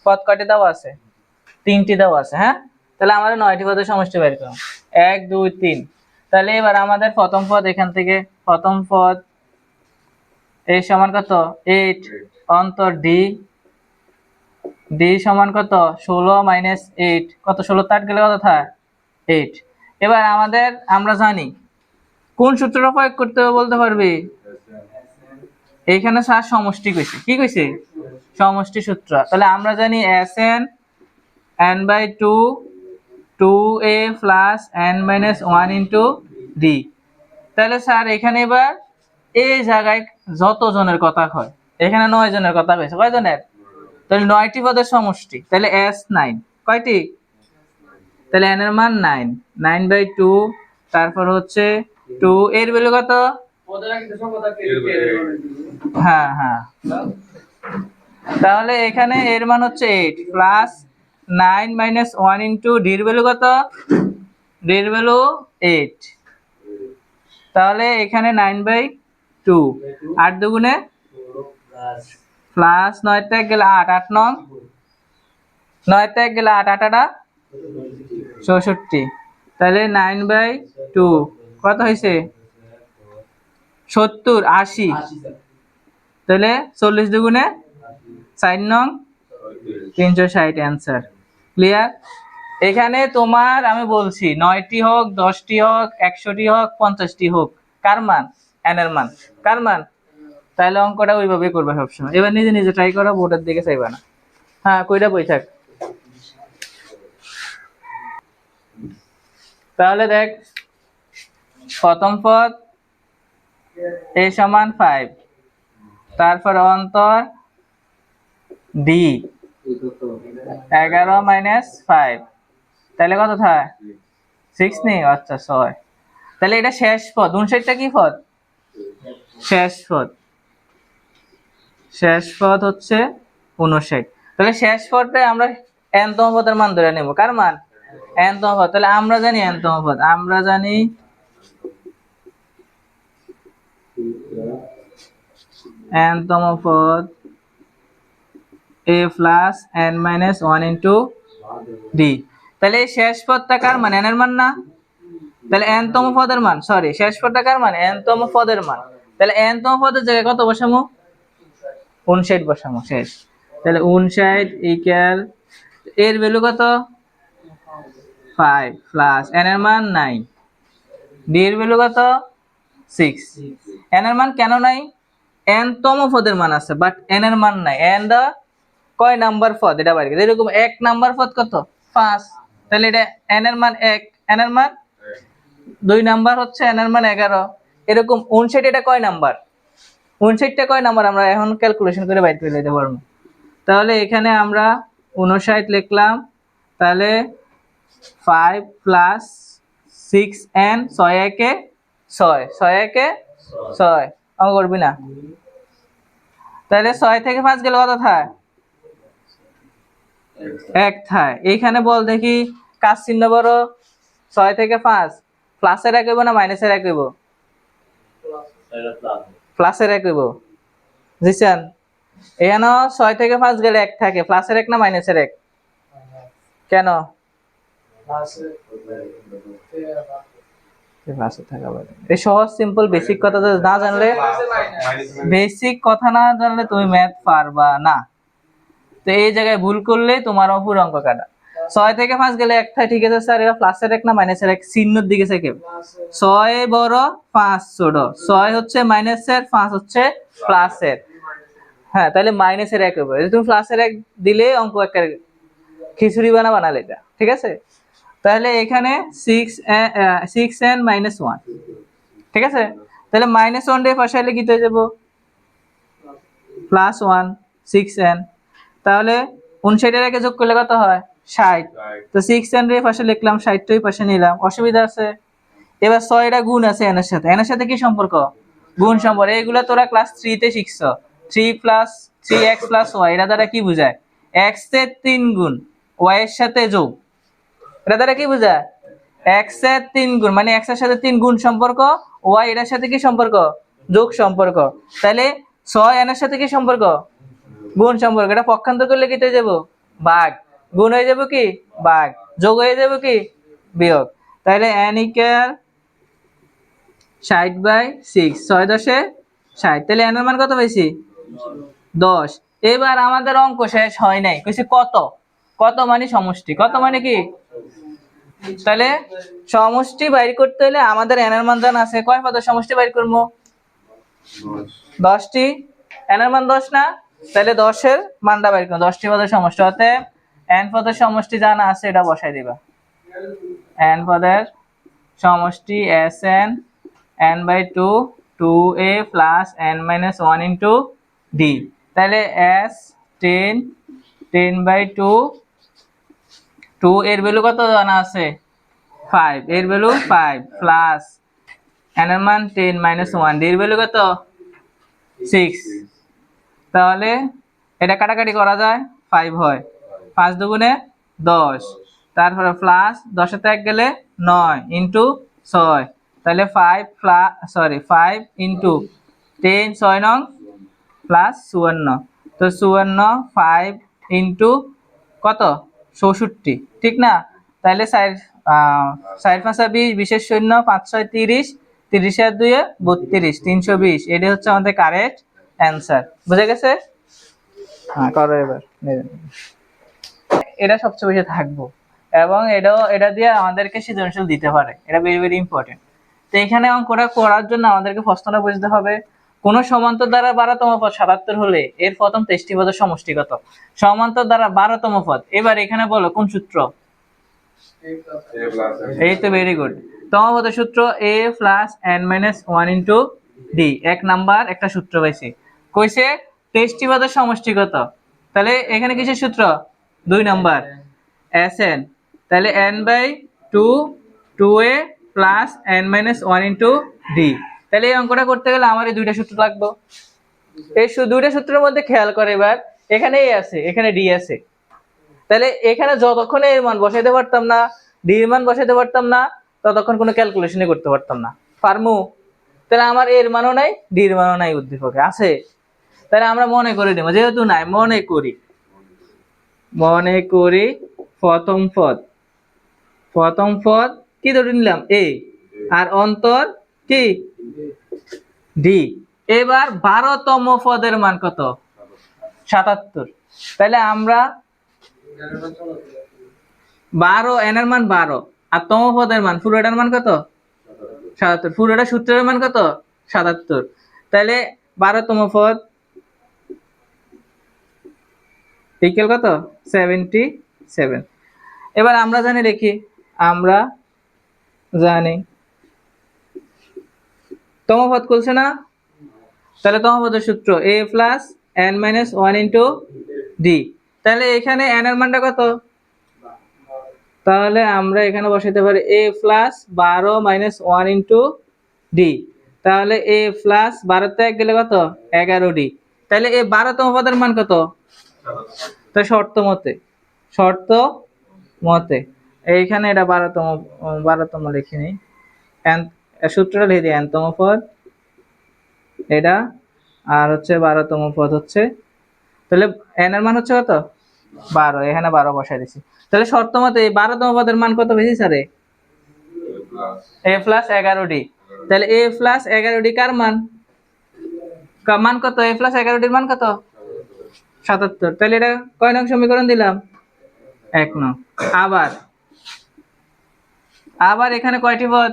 পদ কয়টি দেওয়া আছে? 3টি দেওয়া আছে। হ্যাঁ, তাহলে আমাদের 9টি পদের সমষ্টি বের করো। 1 2 3। তাহলে এবার আমাদের প্রথম পদ এখান থেকে, প্রথম পদ a সমান কত? 8 অন্তর d সমান কত? 16 মাইনাস 8। কত? 16 8 গেলে কত থাকে? 8। এবার আমরা জানি কোন সূত্রটা প্রয়োগ করতে হবে বলতে পারবি? এইখানে স্যার সমষ্টি কইছে। কি কইছে? সমষ্টি সূত্র। তাহলে আমরা জানি Sn n/2 2a plus n minus 1 into d। তাহলে স্যার এখানে এবার এই জায়গায় যত জনের কথা হয়, এখানে 9 জনের কথা কইছে। কয় জনের? তাহলে 9টি পদের সমষ্টি। তাহলে S9 কয়টি? তাহলে n এর মান 9, 9/2, তারপর হচ্ছে 2 এর ভ্যালু কত? হ্যাঁ হ্যাঁ, তাহলে এখানে এর মান হচ্ছে 8 প্লাস 9 মাইনাস 1 ইন্টু d এর ভ্যালু কত? d এর ভ্যালু 8। তাহলে এখানে 9/2, 8 দুগুণে প্লাস 9 তে গেলে 8, 8 9, 9 তে গেলে 8, 8 8 64। তাহলে 9/2 কত হয়েছে? 70, 80। তাহলে 40 দুগুণে 4 নং 360 অ্যান্সার। ক্লিয়ার? এখানে তোমার আমি বলছি 9টি হোক, 10টি হোক, 100টি হোক, 50টি হোক, কার মান? n এর মান। কার মান? তাহলে অঙ্কটা ওইভাবে করবে সবসময়। এবার নিজে নিজে ট্রাই করো, বোর্ডের দিকে চাইবা না। হ্যাঁ, কইটা বই থাক। তাহলে দেখ, প্রথম পদ a সমান 5, তারপর অন্তর d 11 মাইনাস 5, তাহলে কত থাকে? 6 নেই? আচ্ছা 6। তাহলে এটা শেষ পদ। 59টা কি পদ? শেষ পদ। শেষ পদ হচ্ছে 59। তাহলে শেষ পদে আমরা n তম পদের মান ধরে নেব। কার মান? n তম পদ। তাহলে আমরা জানি n তম পদ, আমরা জানি n তম পদ a plus n minus 1 into d। তাহলে এই শেষ পদটা কার মান? n এর মান না? তাহলে n তম পদের মান, সরি, শেষ পদটা কার মান? n তম পদের মান। তাহলে n তম পদের জায়গায় কত বসামু? 59 বসামু। শেষ। তাহলে 59 ইকুয়াল এর ভ্যালু কত? 5 প্লাস n এর মান 9, d এর ভ্যালু কত? 6। n এর মান কেন নাই? n তম পদের মান আছে, বাট n এর মান নাই। n দা কয় নাম্বার পদ এটা বাইরে। এরকম 1 নাম্বার পদ কত? 5। তাহলে এটা n এর মান 1, n এর মান 2 নাম্বার হচ্ছে n এর মান 11। এরকম 59 এটা কয় নাম্বার? 59টা কয় নাম্বার আমরা এখন ক্যালকুলেশন করে বাইর করে দিতে পারবো। তাহলে এখানে আমরা 59 লিখলাম। তাহলে 5 প্লাস 6n 6 একে 6, 6 একে 6, অঙ্ক করবি না? তাহলে 6 থেকে 5 গেলে কত থাকে? 1 থাকে। এইখানে বল দেখি কাজ চিহ্ন বড়, 6 থেকে 5 প্লাসের 1 হইব না মাইনাসের 1 হইব? প্লাসের 1 হইব। বুঝছেন? এখানে 6 থেকে 5 গেলে 1 থাকে, প্লাসের 1 না মাইনাসের 1? কেন? এই সহজ সিম্পল বেসিক কথা না জানলে, বেসিক কথা না জানলে তুমি ম্যাথ পারবা না। তো এই জায়গায় ভুল করলে তোমার পুরো অঙ্ক কাটা। 6 থেকে 5 গেলে 1 থাকে, ঠিক আছে স্যার, এটা প্লাসের 1 না মাইনাসের 1? চিহ্নের দিকে থেকে 6 বড় 5 ছোট, 6 হচ্ছে মাইনাসের, 5 হচ্ছে প্লাসের। হ্যাঁ, তাহলে মাইনাসের 1 হবে। তুমি প্লাসের 1 দিলে অঙ্ক একটা খিচুড়ি বানালে এটা, ঠিক আছে? তাহলে এখানে 6n মাইনাস 1, ঠিক আছে? তাহলে মাইনাস 1 দিয়ে পাশে এলে কি হয়ে যাব? Plus 1, 6n। তাহলে 59 এর আগে যোগ করলে কত হয়? 60। তো 6n এর পাশে লিখলাম, 60 টাই পাশে নিলাম, অসুবিধা আছে? এবার 6টা গুণ আছে n এর সাথে। n এর সাথে কি সম্পর্ক? গুণ সম্পর্ক। এইগুলা তোরা ক্লাস 3 তে শিখছো। 3 প্লাস 3x প্লাস y, এটা দ্বারা কি বোঝায়? x এর 3 গুণ y এর সাথে যোগ। এটা দ্বারা কি বোঝায়? x এর 3 গুণ, মানে x এর সাথে 3 গুণ সম্পর্ক, y এর সাথে কি সম্পর্ক? যোগ সম্পর্ক। তাহলে 6 n এর সাথে কি সম্পর্ক? গুণ সম্পর্ক। এটা পক্ষান্তর করলে কি হয়ে যাব? ভাগ, গুণ হয়ে যাবে কি ভাগ, যোগ হয়ে যাবে কি বিয়োগ। তাহলে n ইকুয়াল 60/6, 6×10 60। তাহলে n এর মান কত পাইছি 10। এবার আমাদের অঙ্ক শেষ হয় নাই, কইছে কত, কত মানে সমষ্টি, কত মানে কি। তাহলে সমষ্টি বাইর করতে হলে আমাদের n এর মান জানা আছে, কয় পদের সমষ্টি বাইর করবো 10টি, n এর মান 10 না, তাহলে 10 এর মানটা বাইর করব, 10টি পদের সমষ্টি। অতএব n পদের সমষ্টি জানা আছে, এটা বসাই দিবা। n পদের সমষ্টি Sn n/2 2a plus n-1 into d। তাহলে s 10 10/2, 2 এর ভ্যালু কত জানা আছে 5, এর ভ্যালু 5 প্লাস n এর মান 10 - 1, d এর ভ্যালু কত 6। তাহলে এটা কাটাকাটি করা যায়, 5 হয়, 5 দুগুণে 10, তারপরে প্লাস 10 এর থেকে গেলে 9 ইন্টু 6, তাহলে 5 5 ইন্টু 10 6 নং প্লাস 54, তো 54 5 ইন্টু কত 64, ঠিক না। তাহলে 4 5 20, 20 শূন্য 5 6 30, 30 আর 2 32, 320। এটা হচ্ছে আমাদের কারেক্ট অ্যান্সার। বুঝে গেছে? হ্যাঁ করো এবার। এটা সবচেয়ে বেশি থাকবো, এবং এটা দিয়ে আমাদেরকে সৃজনশীল দিতে পারে, এটা ভেরি ভেরি ইম্পর্টেন্ট। তো এখানে অঙ্কটা করার জন্য আমাদেরকে প্রশ্নটা বুঝতে হবে, কোন সমান্তর দ্বারা 12তম পদ 77 হলে এর প্রথম 23টি পদের সমষ্টি কত। সমান্তর দ্বারা 12তম পদ, এবার এখানে বলো কোন সূত্র। এই তো ভেরি গুড, তম পদের সূত্র a plus n-1 into d। 1 number একটা সূত্র পাইছি, কইছে 23টি পদের সমষ্টি কত। তাহলে এখানে কিসের সূত্র 2 নাম্বার Sn, তাহলে n/2 2a plus n-1 into d। তাহলে এই অঙ্কটা করতে গেলে আমার এই দুইটা সূত্র লাগবে। এই দুইটা সূত্রের মধ্যে খেয়াল করে, এবার এখানে a আছে এখানে d আছে, তাহলে এখানে যতক্ষণ এর মান বসাইতে পারতাম না, d এর মান বসাইতে পারতাম না, ততক্ষণ কোনো ক্যালকুলেশনই করতে পারতাম না। পারমু? তাহলে আমার এর মানও নাই, d এর মানও নাই উদ্দীপকে আছে। তাহলে আমরা মনে করে নেব, যেহেতু নাই মনে করি প্রথম পদ কি ধরে নিলাম a, আর অন্তর কি d। এবার 12তম পদের মান কত 77। তাহলে আমরা 12, n এর মান 12, আর তম পদের মান পুরোটার মান কত 77, পুরোটা সূত্রের মান কত 77। তাহলে 12তম পদ ইকুয়াল কত 77। এবার আমরা জানি দেখি, আমরা জানি তম পদ করছে না, তাহলে তম পদের সূত্র a plus n-1 into d। তাহলে এখানে n এর মানটা কত, তাহলে আমরা এখানে বসাইতে পারি a প্লাস 12 - 1 ইন্টু d। তাহলে a প্লাস 12 থেকে গেলে কত 11d। তাহলে এই 12তম পদের মান কত, তো শর্ত মতে এইখানে এটা 12তম লিখিনি, সূত্রটা লিখে দিই nতম পদ এটা, আর হচ্ছে 12তম পদ হচ্ছে, তাহলে n এর মান হচ্ছে কত 12, এখানে 12 বসাই দিছি। তাহলে শর্ত মতে এই 12তম পদের মান কত বেশি স্যারে a প্লাস 11d। তাহলে a প্লাস 11d কার মান, কত a প্লাস 11d এর মান কত 77। তাহলে এটা কয় নং সমীকরণ দিলাম 1 নং। আবার এখানে কয়টি পদ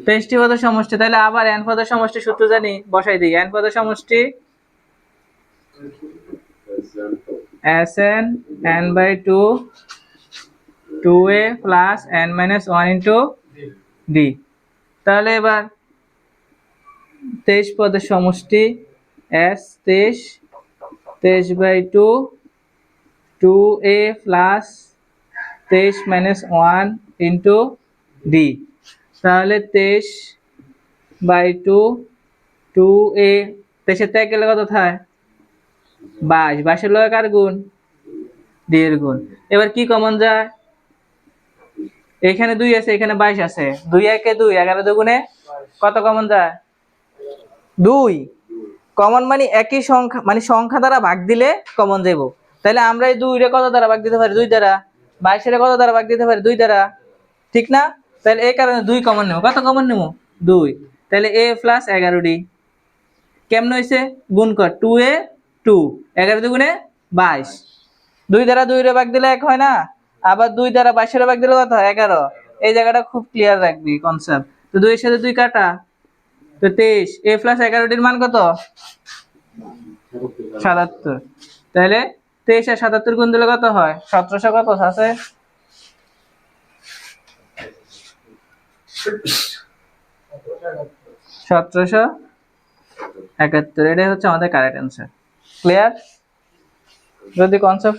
23টি পদের সমষ্টি, তাহলে আবার n পদের সমষ্টি সূত্র জানি, বসাই দিই। n পদের সমষ্টি Sn n/2 2a plus n-1 into d। তাহলে এবার 23 পদের সমষ্টি s 23/2 2a plus 23 - 1 into d। তাহলে 23/2 2a, 23 থেকে গেলে কত থাকে 22, 22 লগে কার গুণ d এর গুণ। এবার কি কমন যায়, এখানে 2 আছে এখানে 22 আছে, 2 একে 2, 11 দুগুণে কত কমন যায় 2। কমন মানে একই সংখ্যা, মানে সংখ্যা দ্বারা ভাগ দিলে কমন যাইব। তাহলে আমরা এই 2 রে কত দ্বারা ভাগ দিতে পারি? 2 দ্বারা। 22 রে কত দ্বারা ভাগ দিতে পারি? 2 দ্বারা। ঠিক না? তাহলে এই কারণে 2 কমন নেব। কত কমন নেব? 2। তাহলে a প্লাস 11d কেমন হইছে? গুণ কর 2a 2 11 দুগুণে 22। 2 দ্বারা 2 রে ভাগ দিলে 1 হয় না? আবার 2 দ্বারা 22 রে ভাগ দিলে কত হয়? 11। এই জায়গাটা খুব ক্লিয়ার রাখবি কনসেপ্ট। তো 2 এর সাথে 2 কাটা, তো 23। a প্লাস 11d এর মান কত? 77। তাহলে 23 আর 77 গুণ দিলে কত হয়? 1700 কত আছে? 1771। এটাই হচ্ছে আমাদের কারেক্ট অ্যান্সার। ক্লিয়ার? যদি কনসেপ্ট